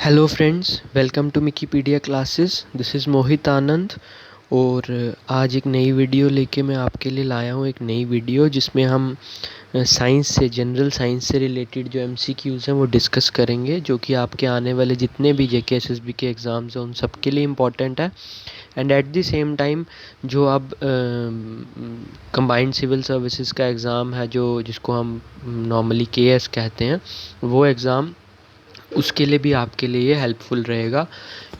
Hello friends, welcome to Wikipedia classes. This is Mohit Anand. और आज एक नई वीडियो लेके मैं आपके लिए लाया हूँ। एक नई वीडियो जिसमें हम साइंस से, जनरल साइंस से रिलेटेड जो एमसीक्यूज़ हैं वो डिस्कस करेंगे, जो कि आपके आने वाले जितने भी जेके एसएसबी के एग्ज़ाम्स हैं उन सब के लिए इम्पॉर्टेंट है। And at the same time जो अब कंबाइंड सिविल सर्विसेज का एग्ज़ाम है, जो जिसको हम नॉर्मली केएस कहते हैं, वो एग्ज़ाम उसके लिए भी आपके लिए ये हेल्पफुल रहेगा,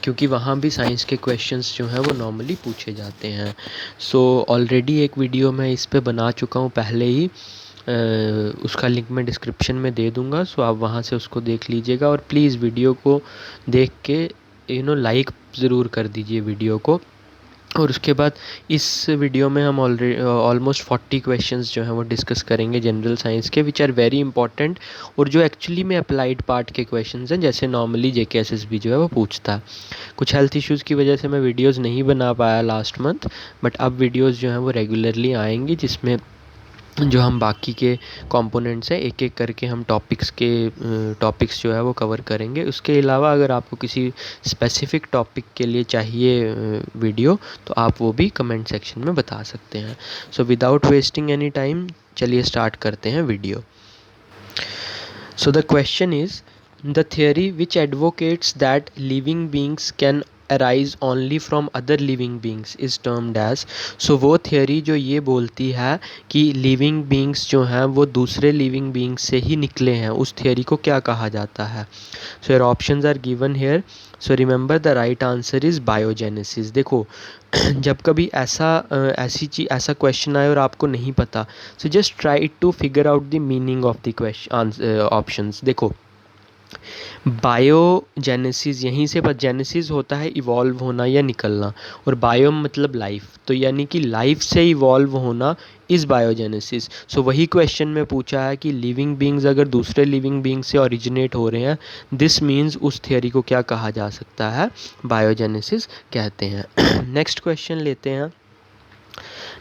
क्योंकि वहाँ भी साइंस के क्वेश्चंस जो हैं वो नॉर्मली पूछे जाते हैं। सो ऑलरेडी एक वीडियो मैं इस पे बना चुका हूँ पहले ही। उसका लिंक मैं डिस्क्रिप्शन में दे दूँगा, सो आप वहाँ से उसको देख लीजिएगा। और प्लीज़ वीडियो को देख के लाइक ज़रूर कर दीजिए वीडियो को। और उसके बाद इस वीडियो में हम ऑलमोस्ट 40 क्वेश्चंस जो हैं वो डिस्कस करेंगे जनरल साइंस के, विच आर वेरी इंपॉर्टेंट, और जो एक्चुअली में अप्लाइड पार्ट के क्वेश्चंस हैं, जैसे नॉर्मली जेके एसएसबी जो है वो पूछता है। कुछ हेल्थ इश्यूज़ की वजह से मैं वीडियोस नहीं बना पाया लास्ट मंथ, बट अब वीडियोस जो हैं वो रेगुलरली आएंगी, जिसमें जो हम बाकी के कंपोनेंट्स हैं एक एक करके हम टॉपिक्स जो है वो कवर करेंगे। उसके अलावा अगर आपको किसी स्पेसिफिक टॉपिक के लिए चाहिए वीडियो, तो आप वो भी कमेंट सेक्शन में बता सकते हैं। So without wasting any time, चलिए स्टार्ट करते हैं video. So the question is, the theory which advocates that living beings can arise only from other living beings is termed as। so वो theory जो ये बोलती है कि living beings जो हैं वो दूसरे living beings से ही निकले हैं, उस theory को क्या कहा जाता है? so your options are given here। so remember the right answer is biogenesis। देखो जब कभी ऐसा क्वेश्चन आए और आपको नहीं पता, so just try to figure out the meaning of the question options. देखो, बायोजेनेसिस, यहीं से पर जेनेसिस होता है इवॉल्व होना या निकलना, और बायो मतलब लाइफ, तो यानी कि लाइफ से इवॉल्व होना इज़ बायोजेनेसिस। सो वही क्वेश्चन में पूछा है कि लिविंग बींग्स अगर दूसरे लिविंग बींग से ओरिजिनेट हो रहे हैं, दिस मीन्स उस थियोरी को क्या कहा जा सकता है? बायोजेनेसिस कहते हैं। नेक्स्ट क्वेश्चन लेते हैं।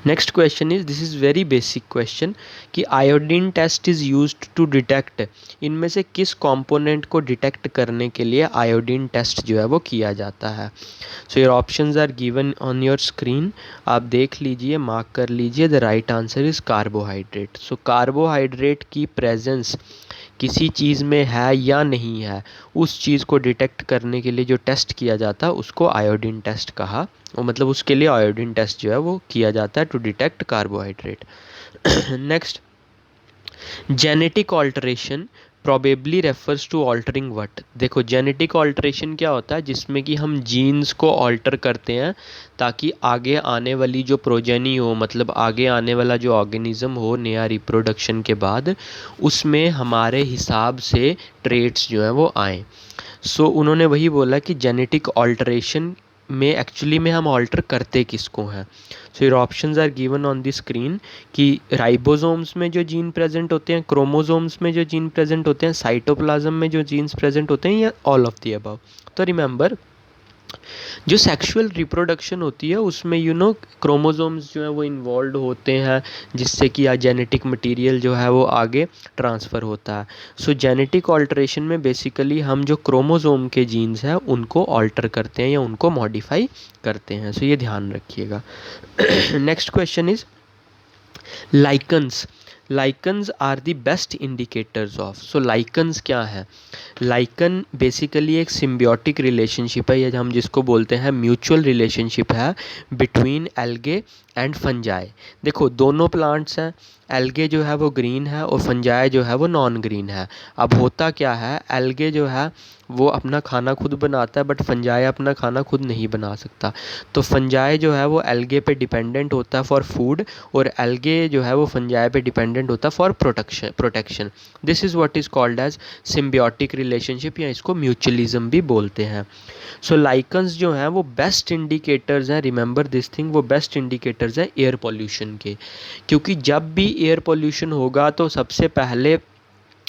Next question is, this is very basic question, कि iodine test is used to detect, इनमें से किस कंपोनेंट को डिटेक्ट करने के लिए आयोडीन टेस्ट जो है वो किया जाता है? So your options are given on your screen, आप देख लीजिए, मार्क कर लीजिए। The right answer is carbohydrate. So carbohydrate की प्रेजेंस किसी चीज़ में है या नहीं है, उस चीज़ को डिटेक्ट करने के लिए जो टेस्ट किया जाता है उसको आयोडीन टेस्ट कहा, वो मतलब उसके लिए आयोडीन टेस्ट जो है वो किया जाता है to detect carbohydrate. Next, genetic alteration probably refers to altering what? देखो, जेनेटिक ऑल्टरेशन क्या होता है? जिसमें कि हम जीन्स को ऑल्टर करते हैं ताकि आगे आने वाली जो प्रोजेनी हो, मतलब आगे आने वाला जो ऑर्गेनिज्म हो नया रिप्रोडक्शन के बाद, उसमें हमारे हिसाब से ट्रेट्स जो हैं वो आएँ। सो उन्होंने वही बोला कि जेनेटिक ऑल्टरेशन में एक्चुअली में हम ऑल्टर करते किसको हैं? So your options are given on the screen, कि राइबोसोम्स में जो जीन प्रेजेंट होते हैं, क्रोमोसोम्स में जो जीन प्रेजेंट होते हैं, साइटोप्लाज्म में जो जीन्स प्रेजेंट होते हैं, या ऑल ऑफ द अबव। तो रिमेंबर, जो सेक्सुअल रिप्रोडक्शन होती है उसमें क्रोमोसोम्स जो है वो इन्वॉल्व होते हैं, जिससे कि जेनेटिक मटेरियल जो है वो आगे ट्रांसफ़र होता है। सो जेनेटिक ऑल्टरेशन में बेसिकली हम जो क्रोमोसोम के जीन्स हैं उनको ऑल्टर करते हैं या उनको मॉडिफाई करते हैं। सो ये ध्यान रखिएगा। Next question is, lichens lichens are the best indicators of. So lichens क्या है? लाइकन बेसिकली एक सिम्बियोटिक रिलेशनशिप है, या हम जिसको बोलते हैं म्यूचुअल रिलेशनशिप है बिटवीन एल्गे एंड फंजाई। देखो, दोनों प्लांट्स हैं, एल्गे जो है वो ग्रीन है और फंजाई जो है वो नॉन ग्रीन है। अब होता क्या है, एल्गे जो है वो अपना खाना खुद बनाता है, बट फंजाई अपना खाना खुद नहीं बना सकता। तो फंजाई जो है वो एल्गे पे डिपेंडेंट होता है फॉर फूड, और एल्गे जो है वो फंजाई पे डिपेंडेंट होता है for protection. This is what is called as symbiotic relationship, या इसको म्यूचुअलिज्म भी बोलते हैं। सो लाइकन्स जो हैं वो बेस्ट इंडिकेटर्स हैं, रिमेंबर दिस थिंग, वो बेस्ट इंडिकेटर्स हैं एयर पोल्यूशन के, क्योंकि जब भी एयर पोल्यूशन होगा तो सबसे पहले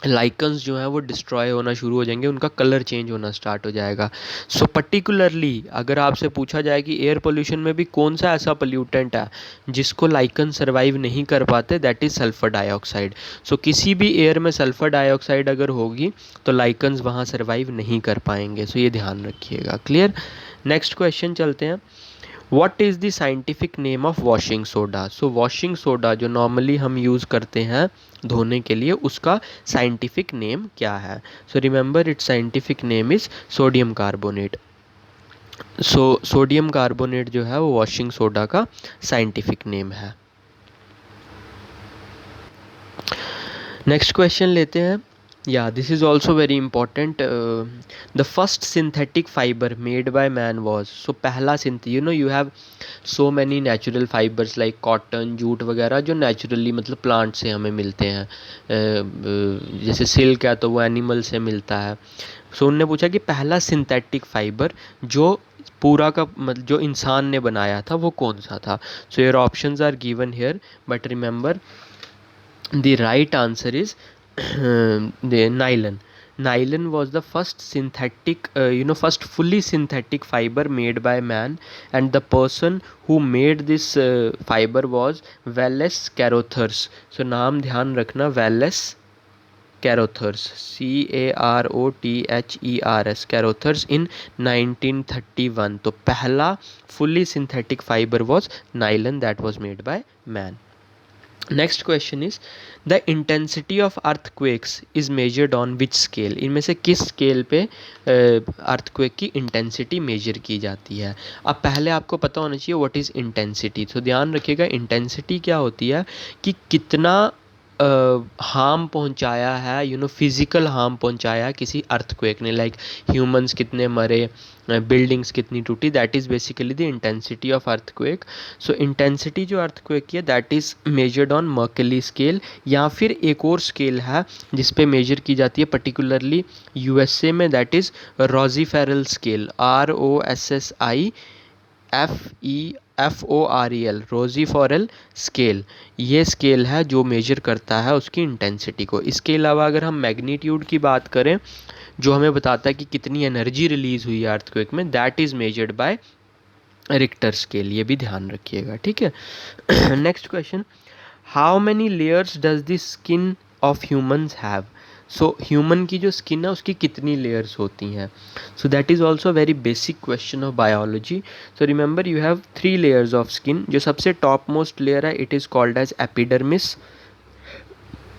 लाइकन्स जो हैं वो डिस्ट्रॉय होना शुरू हो जाएंगे, उनका कलर चेंज होना स्टार्ट हो जाएगा। सो पर्टिकुलरली अगर आपसे पूछा जाए कि एयर पोल्यूशन में भी कौन सा ऐसा पोल्यूटेंट है जिसको लाइकन सर्वाइव नहीं कर पाते, दैट इज़ सल्फ़र डाइऑक्साइड। सो किसी भी एयर में सल्फ़र डाइऑक्साइड अगर होगी तो लाइकन्स वहाँ सर्वाइव नहीं कर पाएंगे। सो ये ध्यान रखिएगा। क्लियर। नेक्स्ट क्वेश्चन चलते हैं। What is the scientific name of washing soda. So washing soda जो नॉर्मली हम यूज़ करते हैं धोने के लिए, उसका साइंटिफिक नेम क्या है। So remember its scientific name is sodium carbonate. So sodium carbonate जो है वो वॉशिंग सोडा का साइंटिफिक नेम है। नेक्स्ट क्वेश्चन लेते हैं। या this is also very important. The first synthetic fibre made by man was. So पहला you have so many natural fibres like cotton, jute वगैरह जो नेचुरली मतलब प्लांट से हमें मिलते हैं। जैसे सिल्क है तो वो एनिमल से मिलता है। सो उनने पूछा कि पहला सिंथेटिक फाइबर जो पूरा का मतलब जो इंसान ने बनाया था वो कौन सा था। So your options are given here, but remember the right answer is the nylon. Nylon was the first synthetic, first fully synthetic fiber made by man, and the person who made this fiber was Wallace Carothers. So नाम ध्यान रखना, Wallace Carothers, Carothers, Carothers in 1931. तो पहला fully synthetic fiber was nylon that was made by man. Next question is the intensity of earthquakes is measured on which scale. इनमें से किस scale पे earthquake की इंटेंसिटी मेजर की जाती है। अब पहले आपको पता होना चाहिए व्हाट इज़ इंटेंसिटी। तो ध्यान रखिएगा, इंटेंसिटी क्या होती है कि कितना हार्म पहुंचाया है, फिज़िकल हार्म पहुंचाया किसी अर्थक्वेक ने, लाइक ह्यूमंस कितने मरे, बिल्डिंग्स कितनी टूटी, that is basically the intensity of earthquake. So intensity जो अर्थक्वेक की है that is measured on Mercalli scale, या फिर एक और स्केल है जिस पे मेजर की जाती है पर्टिकुलरली यूएसए में, that is Rossi Forel scale, ROSSIFEFOREL, Rossi Forel scale. ये स्केल है जो मेजर करता है उसकी इंटेंसिटी को। इसके अलावा अगर हम मैग्नीट्यूड की बात करें जो हमें बताता है कि कितनी एनर्जी रिलीज़ हुई है अर्थक्वेक में, that is measured by Richter scale. ये भी ध्यान रखिएगा, ठीक है। Next question, how many layers does the skin of humans have. So human की जो स्किन है उसकी कितनी लेयर्स होती हैं। So that is also very basic question of biology. So remember you have 3 layers of skin. जो सबसे top most layer है it is called as epidermis,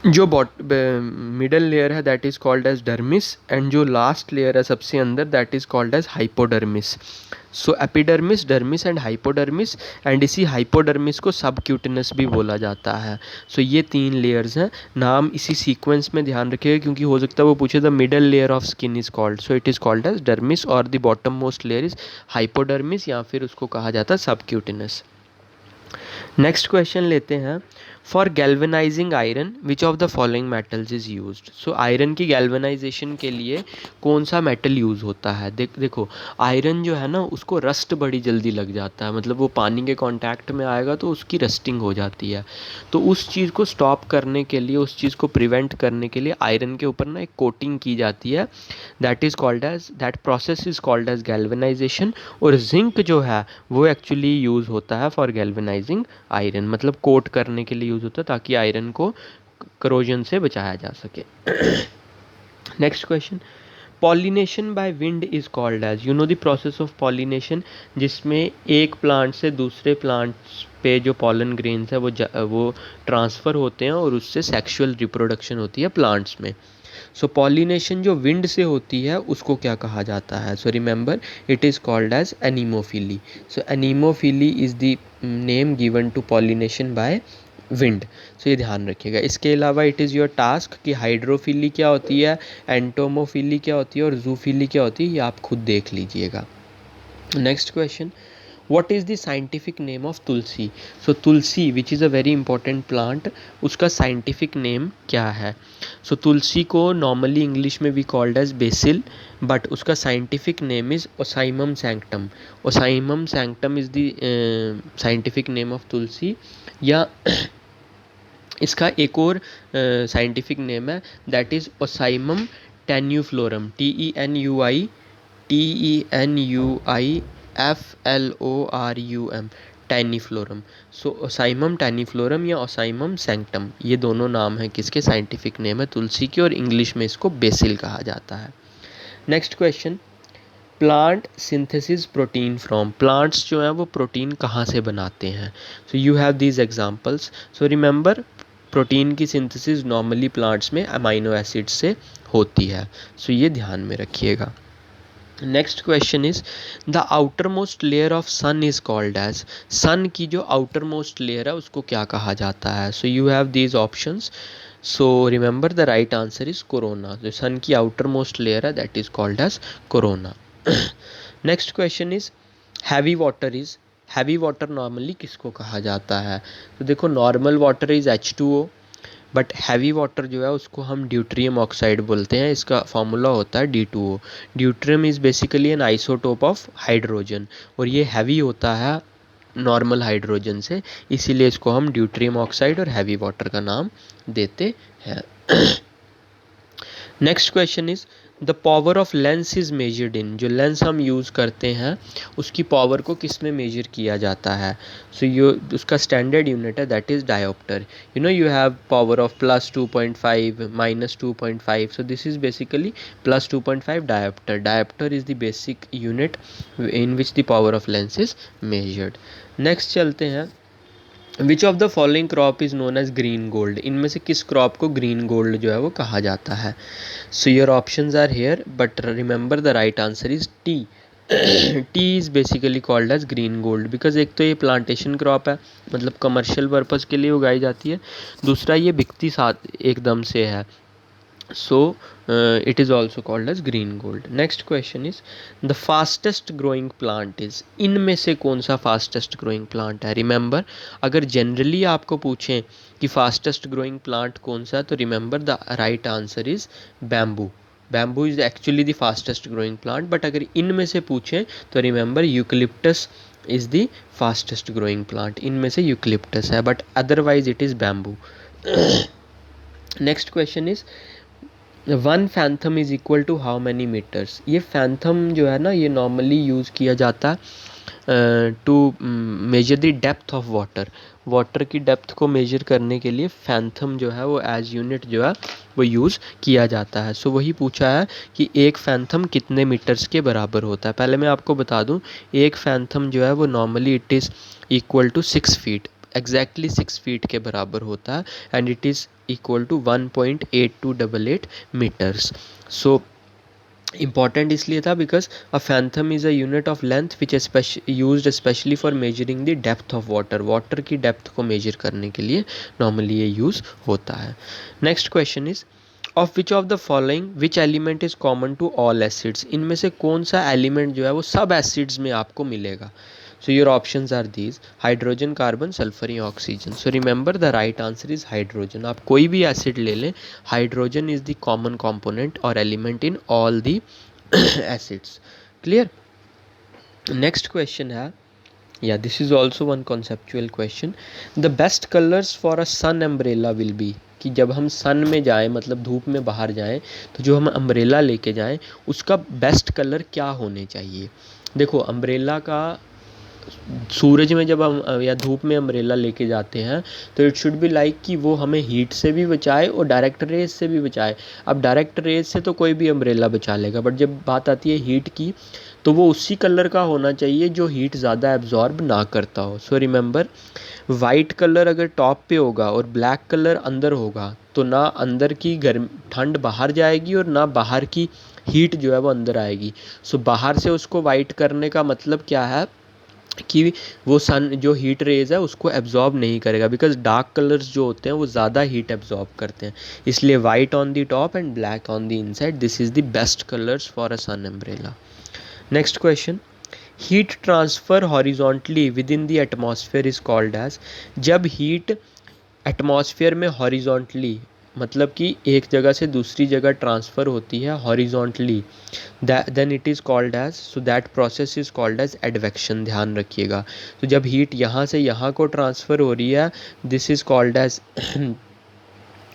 जो मिडल लेयर है that is called as dermis, and जो last layer है सबसे अंदर that is called as hypodermis. So epidermis, dermis and hypodermis, and इसी हाइपोडर्मिस को सबक्यूटेनस भी बोला जाता है। सो ये 3 लेयर्स हैं। नाम इसी सीक्वेंस में ध्यान रखिएगा क्योंकि हो सकता है वो पूछे the middle layer of skin is called, so it is called as dermis, और the bottom most layer is hypodermis, या फिर उसको कहा जाता है सबक्यूटेनस। नेक्स्ट क्वेश्चन लेते हैं। For galvanising iron which of the following metals is used. So iron की गैल्वेनाइजेशन के लिए कौन सा मेटल यूज़ होता है। देखो आयरन जो है ना उसको रस्ट बड़ी जल्दी लग जाता है, मतलब वो पानी के कांटेक्ट में आएगा तो उसकी रस्टिंग हो जाती है। तो उस चीज़ को स्टॉप करने के लिए, उस चीज़ को प्रिवेंट करने के लिए आयरन के ऊपर ना एक कोटिंग की जाती है, that process is called as galvanisation. और जिंक जो है वो एक्चुअली यूज़ होता है फॉर गैल्वेनाइजिंग आयरन, मतलब कोट करने के लिए यूज़ होता है ताकि आयरन को करोजन से बचाया जा सके। Next question, pollination by wind is called as. The process of pollination, जिसमें एक प्लांट से दूसरे प्लांट्स पे जो पॉलन ग्रेन्स है वो ट्रांसफ़र होते हैं और उससे सेक्सुअल रिप्रोडक्शन होती है प्लांट्स में। सो पॉलिनेशन जो विंड से होती है उसको क्या कहा जाता है। So remember it is called as anemophily. So anemophily is the name given to pollination by wind. So ये ध्यान रखिएगा। इसके अलावा इट इज़ योर टास्क कि हाइड्रोफिली क्या होती है, एंटोमोफिली क्या होती है और जूफिली क्या होती है, ये आप खुद देख लीजिएगा। Next question, what is the scientific name of tulsi. So tulsi which is a very important plant, उसका साइंटिफिक नेम क्या है। सो तुलसी को नॉर्मली इंग्लिश में we called as basil, but उसका scientific name is Ocimum sanctum. Ocimum sanctum is the scientific name of tulsi, या इसका एक और साइंटिफिक नेम है, that is Ocimum tenuiflorum, TENUIFLORUM, tenuiflorum. So Ocimum tenuiflorum या ओसाइमम सैंक्टम, ये दोनों नाम हैं किसके, साइंटिफिक नेम है तुलसी के, और इंग्लिश में इसको बेसिल कहा जाता है। Next question, plant synthesis protein from, plants जो हैं वो प्रोटीन कहाँ से बनाते हैं। So you have these examples. So remember, protein की सिंथेसिस नॉर्मली प्लांट्स में अमाइनो एसिड से होती है। सो ये ध्यान में रखिएगा। Next question is, the outer most layer of sun is called as, sun की जो आउटर मोस्ट लेयर है उसको क्या कहा जाता है। So you have these options. So remember the right answer is corona, जो सन की आउटर मोस्ट लेयर है that is called as corona. Next question is, heavy water is, heavy water normally किसको कहा जाता है। तो देखो, normal water is H2O, but heavy water जो है उसको हम ड्यूट्रियम ऑक्साइड बोलते हैं, इसका फॉर्मूला होता है D2O। Deuterium is basically N isotope of hydrogen, और ये हैवी होता है नॉर्मल हाइड्रोजन से, इसीलिए इसको हम ड्यूट्रियम ऑक्साइड और हैवी वाटर का नाम देते हैं। Next question is, the power of lens is measured in, जो लेंस हम यूज़ करते हैं उसकी पावर को किस में मेजर किया जाता है। सो ये उसका स्टैंडर्ड यूनिट है that is dioptre. You know you have power of +2.5 -2.5, so this is basically +2.5 dioptre. Dioptre is the basic unit in which the power of lens is measured. Next चलते हैं, which of the following crop is known as green gold, इनमें से किस crop को green gold जो है वो कहा जाता है। So your options are here, but remember the right answer is tea. Tea is basically called as green gold because एक तो ये प्लांटेशन क्रॉप है, मतलब कमर्शियल पर्पज़ के लिए उगाई जाती है, दूसरा ये बिकती साथ एकदम से है, so it is also called as green gold. Next question is, the fastest growing plant is, इनमें से कौन सा fastest growing plant है। Remember, अगर generally आपको पूछें कि fastest growing plant कौन सा है, तो remember the right answer is bamboo. Bamboo is actually the fastest growing plant, but अगर इनमें से पूछें तो remember eucalyptus is the fastest growing plant, इनमें से eucalyptus है, but otherwise it is bamboo. Next question is, 1 fathom is equal to how many metres. ये fathom जो है ना, ये नॉर्मली यूज़ किया जाता है to measure the depth of water, water की डेप्थ को मेजर करने के लिए फैंथम जो है वो एज यूनिट जो है वो यूज़ किया जाता है। सो वही पूछा है कि एक फैंथम कितने मीटर्स के बराबर होता है। पहले मैं आपको बता दूं, एक फैंथम जो है वो normally it is equal to 6 feet, exactly 6 feet के बराबर होता है, and it is equal to 1.8288 metres. So important इसलिए था because a fathom is a unit of length which used specially for measuring the depth of water, water की depth को measure करने के लिए नॉर्मली ये यूज़ होता है। Next question is, of which of the following which element is common to all acids, इनमें से कौन सा एलिमेंट जो है वो सब एसिड्स में आपको मिलेगा। So your options are these: hydrogen, carbon, sulphur या oxygen. So remember the right answer is hydrogen. आप कोई भी एसिड ले लें, hydrogen is the common component और element in all the acids. Clear. Next question है, या this is also one conceptual question, the best colours for a sun umbrella will be, कि जब हम सन में जाएं, मतलब धूप में बाहर जाएं, तो जो हम अम्ब्रेला लेके जाएं उसका बेस्ट कलर क्या होने चाहिए। देखो, अम्ब्रेला का सूरज में जब हम या धूप में अम्ब्रेला लेके जाते हैं तो इट शुड बी लाइक कि वो हमें हीट से भी बचाए और डायरेक्ट रेज से भी बचाए। अब डायरेक्ट रेज से तो कोई भी अम्ब्रेला बचा लेगा, बट जब बात आती है हीट की तो वो उसी कलर का होना चाहिए जो हीट ज़्यादा एब्जॉर्ब ना करता हो। सो रिमेंबर, वाइट कलर अगर टॉप पे होगा और ब्लैक कलर अंदर होगा तो ना अंदर की गर्म ठंड बाहर जाएगी और ना बाहर की हीट जो है वो अंदर आएगी। सो बाहर से उसको वाइट करने का मतलब क्या है कि वो सन जो हीट रेज है उसको एब्जॉर्ब नहीं करेगा, बिकॉज डार्क कलर्स जो होते हैं वो ज़्यादा हीट एब्जॉर्ब करते हैं, इसलिए white on the top and black on the inside, this is the best colours for a sun umbrella. Next question, heat transfer horizontally within the atmosphere is called as, जब heat atmosphere में horizontally मतलब कि एक जगह से दूसरी जगह transfer होती है horizontally, then it is called as, so that process is called as advection, ध्यान रखिएगा। तो जब हीट यहाँ से यहाँ को ट्रांसफ़र हो रही है, this is called as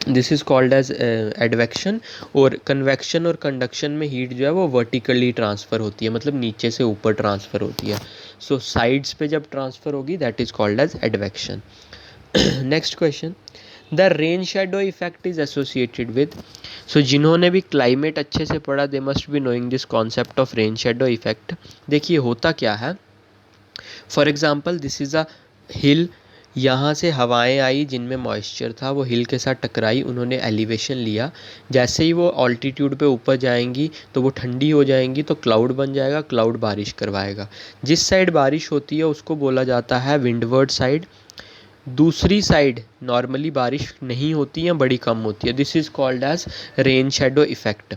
this is called as advection. और कन्वेक्शन और कंडक्शन में हीट जो है वो वर्टिकली ट्रांसफ़र होती है, मतलब नीचे से ऊपर ट्रांसफ़र होती है। सो साइड्स पे जब ट्रांसफ़र होगी that is called as advection. Next question, the rain shadow effect is associated with. So जिन्होंने भी क्लाइमेट अच्छे से पढ़ा they must be knowing this concept of rain shadow effect. देखिए होता क्या है, for example this is a hill, यहाँ से हवाएं आई जिनमें मॉइस्चर था, वो हिल के साथ टकराई, उन्होंने एलिवेशन लिया। जैसे ही वो ऑल्टीट्यूड पे ऊपर जाएंगी तो वो ठंडी हो जाएंगी, तो क्लाउड बन जाएगा, क्लाउड बारिश करवाएगा। जिस साइड बारिश होती है उसको बोला जाता है विंडवर्ड साइड। दूसरी साइड नॉर्मली बारिश नहीं होती है, बड़ी कम होती है। This is called as rain shadow effect.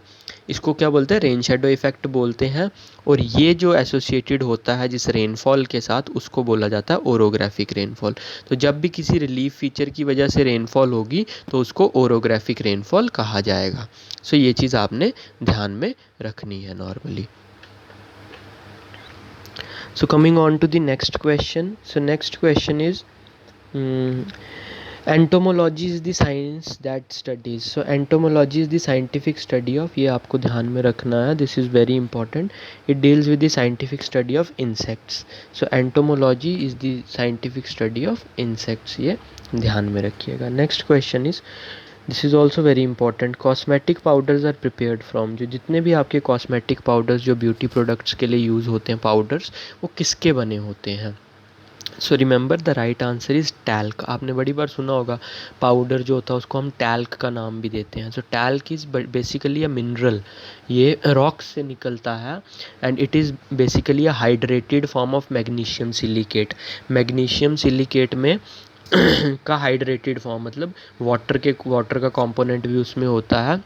इसको क्या बोलते हैं, रेन शेडो इफ़ेक्ट बोलते हैं। और ये जो एसोसिएटेड होता है जिस रेनफॉल के साथ, उसको बोला जाता है ओरोग्राफिक रेनफॉल। तो जब भी किसी रिलीफ फीचर की वजह से रेनफॉल होगी तो उसको ओरोग्राफिक रेनफॉल कहा जाएगा। सो ये चीज़ आपने ध्यान में रखनी है normally. So coming on to the next question. So next question is, entomology is the science that studies. So entomology is the scientific study of, ये आपको ध्यान में रखना है, this is very important. It deals with the scientific study of insects. So entomology is the scientific study of insects, ये ध्यान में रखिएगा. Next question is, this is also very important, cosmetic powders are prepared from. जो जितने भी आपके cosmetic powders जो beauty products के लिए यूज़ होते हैं पाउडर्स, वो किसके बने होते हैं। So remember the right answer is talc. आपने बड़ी बार सुना होगा पाउडर जो होता है उसको हम टैल्क का नाम भी देते हैं। So talc is basically a mineral, ये रॉक से निकलता है and it is basically a hydrated form of magnesium silicate. Magnesium silicate में का हाइड्रेटेड फॉर्म, मतलब वाटर का कंपोनेंट भी उसमें होता है।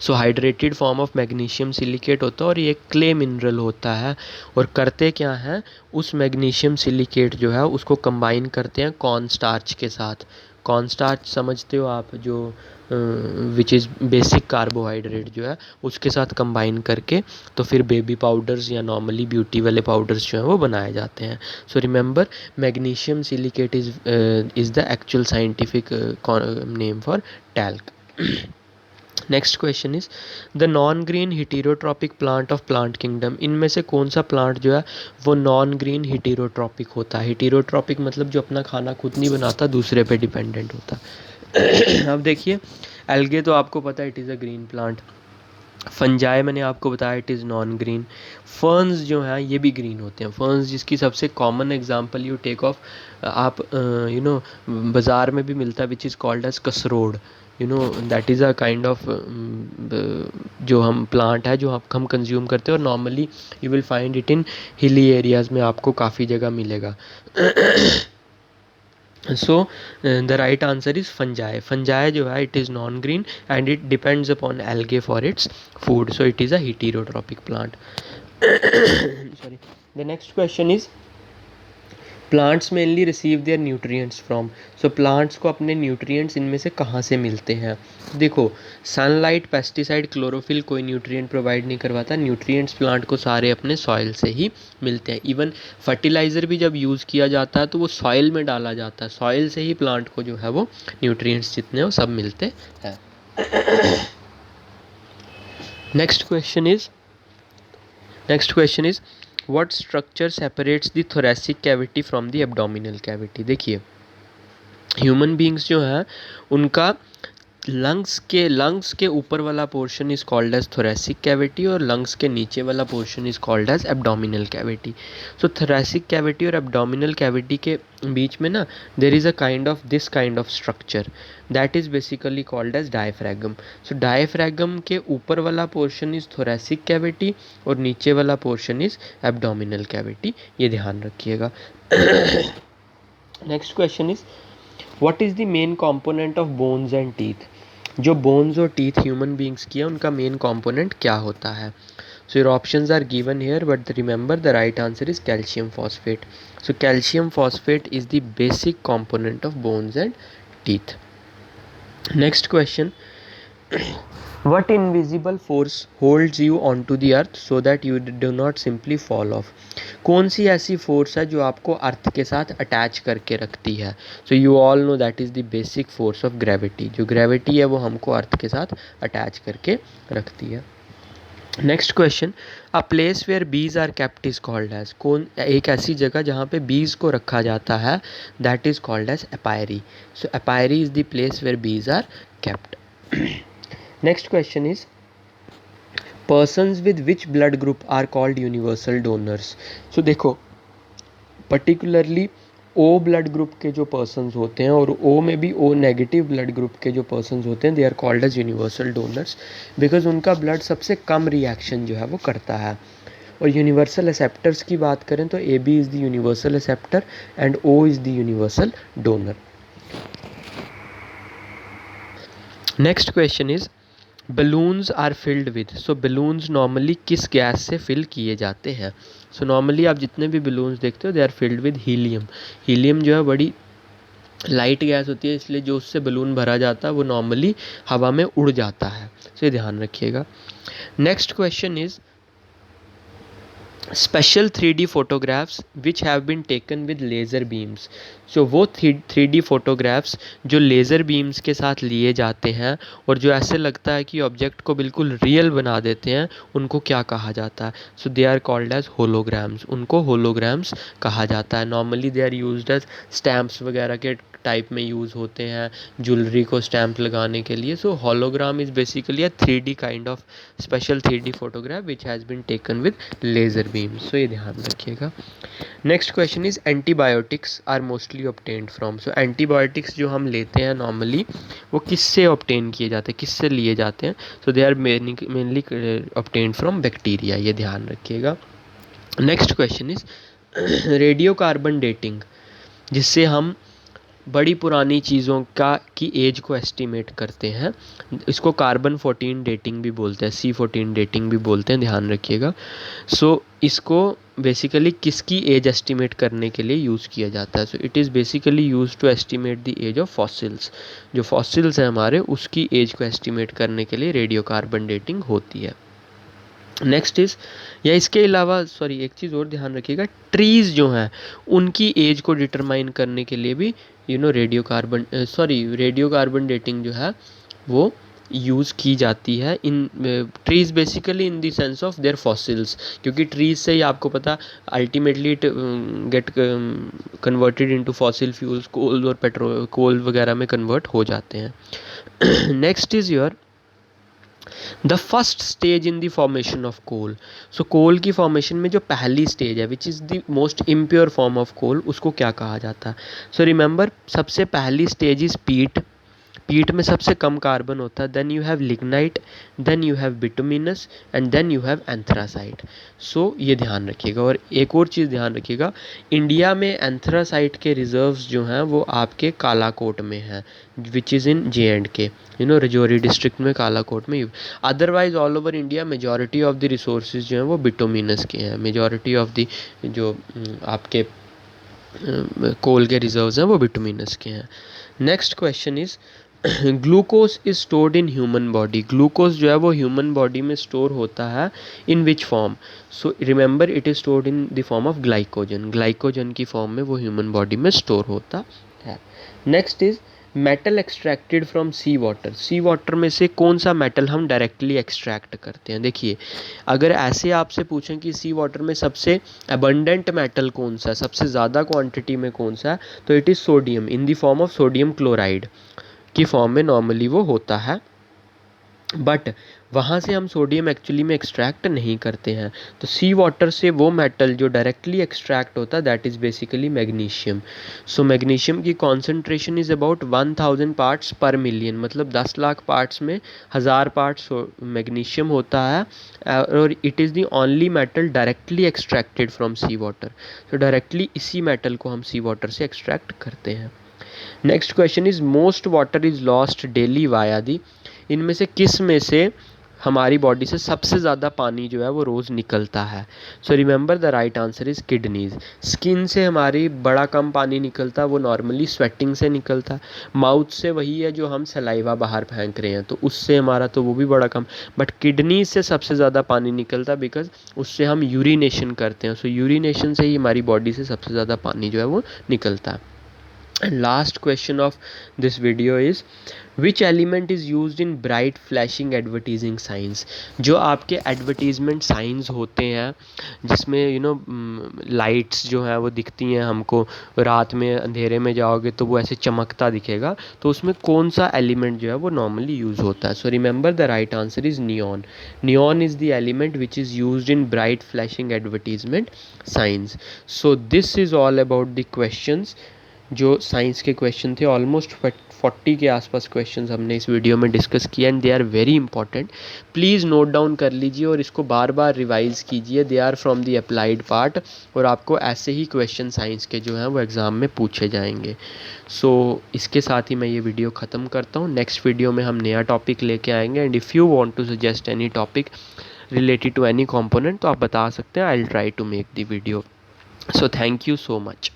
So hydrated form of magnesium silicate होता है और ये क्ले मिनरल होता है। और करते क्या हैं, उस मैग्नीशियम सिलिकेट जो है उसको कंबाइन करते हैं कॉर्न स्टार्च के साथ। कॉर्न स्टार्च समझते हो आप, जो विच इज़ बेसिक कार्बोहाइड्रेट जो है, उसके साथ कंबाइन करके तो फिर बेबी पाउडर्स या नॉर्मली ब्यूटी वाले पाउडर्स जो हैं वो बनाए जाते हैं। So remember magnesium silicate is the actual scientific name for talc. Next question is, the non green heterotrophic plant of plant kingdom. इनमें से कौन सा प्लांट जो है वो नॉन ग्रीन हिटेरोट्रॉपिक होता है। हिटेरोट्रॉपिक मतलब जो अपना खाना खुद नहीं बनाता, दूसरे पे डिपेंडेंट होता है। अब देखिए, एल्गे तो आपको पता है it is a green plant. Fungi मैंने आपको बताया it is non green. Ferns जो हैं ये भी ग्रीन होते हैं। फर्न्स जिसकी सबसे common example you take of, आप बाज़ार में भी मिलता है विच इज़ कॉल्ड एज कसरोड। That is a kind of जो हम प्लांट है जो हम कंज्यूम करते हैं, और normally you will find it in hilly areas में, आपको काफ़ी जगह मिलेगा। So the right answer is fungi. Fungi जो है it is non green and it depends upon algae for its food, so it is a heterotrophic plant. Sorry, the next question is, plants mainly receive their nutrients from. So plants को अपने nutrients इनमें से कहाँ से मिलते हैं। देखो, sunlight, pesticide, chlorophyll कोई न्यूट्रिएंट प्रोवाइड नहीं करवाता। न्यूट्रिएंट्स प्लांट को सारे अपने सॉइल से ही मिलते हैं। इवन फर्टिलाइज़र भी जब यूज़ किया जाता है तो वो सॉइल में डाला जाता है। सॉइल से ही प्लांट को जो है वो न्यूट्रिएंट्स जितने वो सब मिलते हैं। Next question is what structure separates the thoracic cavity from the abdominal cavity। देखिए, ह्यूमन बींग्स जो हैं उनका लंग्स के ऊपर वाला portion is called as thoracic cavity और लंग्स के नीचे वाला portion is called as abdominal cavity. So thoracic cavity और एब्डोमिनल कैविटी के बीच में ना there is a this kind of structure that is basically called as diaphragm. So diaphragm के ऊपर वाला पोर्शन इज़ थोरेसिक कैविटी और नीचे वाला पोर्शन इज़ एब्डोमिनल कैविटी, ये ध्यान रखिएगा। Next question is, what is the main component of bones and teeth. जो बोन्स और टीथ ह्यूमन बींग्स की है उनका मेन कंपोनेंट क्या होता है। So your options are given here but remember the right answer is calcium phosphate. So calcium phosphate is the basic component of bones and teeth. Next question, What invisible force holds you onto the earth so that you do not simply fall off? कौन सी ऐसी force है जो आपको अर्थ के साथ attach करके रखती है? So you all know that is the basic force of gravity. जो ग्रेविटी है वो हमको अर्थ के साथ अटैच करके रखती है. Next question, a place where bees are kept is called as. कौन एक ऐसी जगह जहाँ पे बीज को रखा जाता है, that is called as apiary. So apiary is the place where bees are kept. Next question is, persons with which blood group are called universal donors. So देखो, पर्टिकुलरली ओ ब्लड ग्रुप के जो पर्सन्स होते हैं और ओ में भी O negative blood group के जो पर्सन्स होते हैं, they are called as universal donors, because उनका ब्लड सबसे कम रिएक्शन जो है वो करता है. और यूनिवर्सल एक्सेप्टर्स की बात करें तो A B is the universal acceptor and O is the universal donor. Next question is, balloons are filled with. So balloons normally किस गैस से फिल किए जाते हैं? सो नॉर्मली आप जितने भी बलून्स देखते हो, they are filled with helium. Helium जो है बड़ी लाइट गैस होती है, इसलिए जो उससे बलून भरा जाता है वो नॉर्मली हवा में उड़ जाता है. सो ये ध्यान रखिएगा. Next question is, special 3D photographs which have been taken with laser beams. So वो 3D फोटोग्राफ्स जो लेज़र बीम्स के साथ लिए जाते हैं और जो ऐसे लगता है कि ऑब्जेक्ट को बिल्कुल रियल बना देते हैं, उनको क्या कहा जाता है? So they are called as holograms. उनको होलोग्राम्स कहा जाता है. Normally they are used as stamps वगैरह के टाइप में यूज़ होते हैं, ज्वेलरी को स्टैम्प लगाने के लिए. So hologram is basically a 3D kind of special 3D photograph which has been taken with laser beam. So ये ध्यान रखिएगा. Next question is, antibiotics are mostly obtained from. So antibiotics जो हम लेते हैं नॉर्मली, वो किससे ऑब्टेन किए जाते हैं, किससे लिए जाते हैं? So they are mainly obtained from bacteria. ये ध्यान रखिएगा. Next question is, radio carbon dating, जिससे हम बड़ी पुरानी चीज़ों की एज को एस्टिमेट करते हैं, इसको कार्बन 14 डेटिंग भी बोलते हैं, C14 डेटिंग भी बोलते हैं. ध्यान रखिएगा. सो इसको बेसिकली किसकी एज एस्टिमेट करने के लिए यूज़ किया जाता है? So it is basically use to estimate the age of fossils. जो फॉसिल्स हैं हमारे, उसकी एज को एस्टिमेट करने के लिए रेडियो कार्बन डेटिंग होती है. नेक्स्ट इज़, या इसके अलावा सॉरी एक चीज़ और ध्यान रखिएगा, ट्रीज़ जो हैं उनकी एज को डिटरमाइन करने के लिए भी रेडियो कार्बन डेटिंग जो है वो यूज़ की जाती है. In trees basically in the sense of their fossils, क्योंकि ट्रीज़ से ही आपको पता ultimately it get converted into fossil fuels, coal और पेट्रोल, कोल वगैरह में कन्वर्ट हो जाते हैं. Next is your the first stage in the formation of coal. So coal की फॉर्मेशन में जो पहली स्टेज है, which is the most impure form of coal, उसको क्या कहा जाता है? सो रिमेंबर, सबसे पहली स्टेज इज़ पीट. पीट में सबसे कम कार्बन होता है. Then you have lignite, then you have bituminous and then you have anthracite. So ये ध्यान रखिएगा. और एक और चीज़ ध्यान रखिएगा, इंडिया में एंथ्रासाइट के रिजर्व्स जो हैं वो आपके कालाकोट में हैं, which is in J&K, Rajouri district में, कालाकोट में. Otherwise all over India majority of the resources जो हैं वो बिटुमिनस के हैं. मेजॉरिटी ऑफ द जो आपके कोल के रिजर्व्स हैं वो बिटुमिनस के हैं. Next question is, glucose is stored in human body. Glucose जो है वो ह्यूमन बॉडी में स्टोर होता है in which form? So remember, it is stored in the form of glycogen. Glycogen की फॉर्म में वो ह्यूमन बॉडी में स्टोर होता है. Next is, metal extracted from sea water. Sea water में से कौन सा मेटल हम डायरेक्टली एक्सट्रैक्ट करते हैं? देखिए, अगर ऐसे आपसे पूछें कि सी वाटर में सबसे अबंडेंट मेटल कौन सा है, सबसे ज़्यादा क्वांटिटी में कौन सा है, तो it is sodium, in the form of sodium chloride की फॉर्म में नॉर्मली वो होता है. बट वहाँ से हम सोडियम एक्चुअली में एक्सट्रैक्ट नहीं करते हैं. तो सी वाटर से वो मेटल जो डायरेक्टली एक्सट्रैक्ट होता है, that is basically magnesium. So magnesium की कॉन्सेंट्रेशन इज़ अबाउट 1000 पार्ट्स पर मिलियन, मतलब 10 लाख पार्ट्स में 1000 पार्ट्स मैग्नीशियम होता है. और it is the only metal directly extracted from sea water. तो डायरेक्टली इसी मेटल को हम सी वाटर से एक्सट्रैक्ट करते हैं. Next question is, most water is lost daily via the. इनमें से किस में से हमारी बॉडी से सबसे ज़्यादा पानी जो है वो रोज़ निकलता है? So remember the right answer is kidneys. Skin से हमारी बड़ा कम पानी निकलता है, वो नॉर्मली स्वेटिंग से निकलता है। माउथ से वही है जो हम सलाइवा बाहर फेंक रहे हैं, तो उससे हमारा तो वो भी बड़ा कम। बट किडनी से सबसे ज़्यादा पानी निकलता है, बिकॉज उससे हम यूरिनेशन करते हैं। सो यूरिनेशन से ही हमारी बॉडी से सबसे ज़्यादा पानी जो है वो निकलता है। And last question of this video is which element is used in bright flashing advertising science? जो आपके एडवर्टीजमेंट साइंस होते हैं, जिसमें लाइट्स जो हैं वो दिखती हैं हमको, रात में अंधेरे में जाओगे तो वो ऐसे चमकता दिखेगा, तो उसमें कौन सा एलिमेंट जो है वो नॉर्मली यूज़ होता है? So remember the right answer is neon. Neon is the element which is used in bright flashing advertisement science. So this is all about the questions. जो साइंस के क्वेश्चन थे, almost 40 के आसपास questions हमने इस video में discuss किया, and they are very important. Please note down कर लीजिए और इसको बार बार रिवाइज़ कीजिए। They are from the applied part, और आपको ऐसे ही क्वेश्चन साइंस के जो हैं वो एग्ज़ाम में पूछे जाएंगे। सो इसके साथ ही मैं ये वीडियो ख़त्म करता हूँ। नेक्स्ट वीडियो में हम नया टॉपिक लेके आएंगे, and if you want to suggest any topic related to any component तो आप बता सकते हैं। I will try to make the video. So thank you so much.